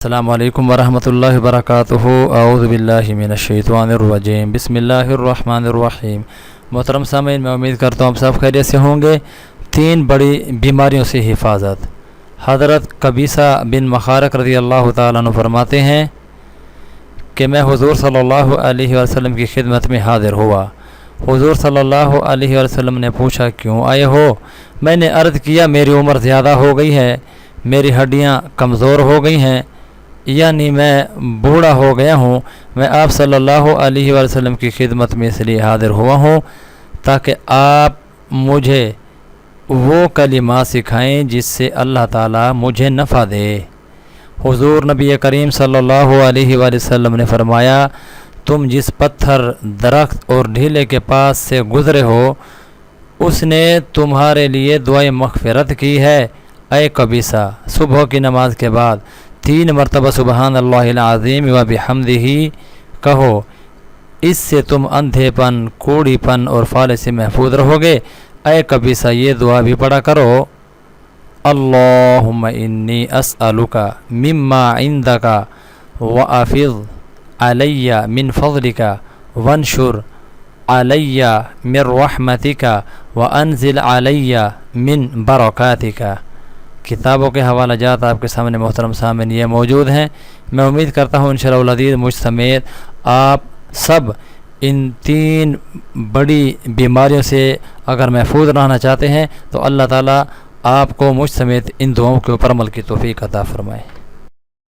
السلام علیکم ورحمۃ اللہ وبرکاتہ۔ اعوذ باللہ من الشیطان الرجیم، بسم اللہ الرحمن الرحیم۔ محترم سامعین، میں امید کرتا ہوں آپ سب خیریت سے ہوں گے۔ 3 بڑی بیماریوں سے حفاظت۔ حضرت قبیصہ بن مخارق رضی اللہ تعالیٰ عنہ فرماتے ہیں کہ میں حضور صلی اللہ علیہ وسلم کی خدمت میں حاضر ہوا۔ حضور صلی اللہ علیہ وسلم نے پوچھا کیوں آئے ہو؟ میں نے عرض کیا میری عمر زیادہ ہو گئی ہے، میری ہڈیاں کمزور ہو گئی ہیں، یعنی میں بوڑھا ہو گیا ہوں۔ میں آپ صلی اللہ علیہ وسلم کی خدمت میں اس لیے حاضر ہوا ہوں تاکہ آپ مجھے وہ کلمات سکھائیں جس سے اللہ تعالیٰ مجھے نفع دے۔ حضور نبی کریم صلی اللہ علیہ وسلم نے فرمایا، تم جس پتھر، درخت اور ڈھیلے کے پاس سے گزرے ہو اس نے تمہارے لیے دعائے مغفرت کی ہے۔ اے قبیصہ، صبح کی نماز کے بعد 3 مرتبہ سبحان اللہ العظیم و بحمدہ کہو، اس سے تم اندھے پن، کوڑی پن اور فالے سے محفوظ رہو گے۔ اے قبیصہ، یہ دعا بھی پڑھا کرو، اللہم انی اسألک مما عندک وافض علی من فضلک وانشر علی من رحمتک وانزل علی من برکاتک۔ کتابوں کے حوالہ جات آپ کے سامنے محترم سامعین یہ موجود ہیں۔ میں امید کرتا ہوں انشاءاللہ العزیز مجھ سمیت آپ سب ان 3 بڑی بیماریوں سے اگر محفوظ رہنا چاہتے ہیں تو اللہ تعالیٰ آپ کو مجھ سمیت ان دعاؤں کے اوپر عمل کی توفیق عطا فرمائے۔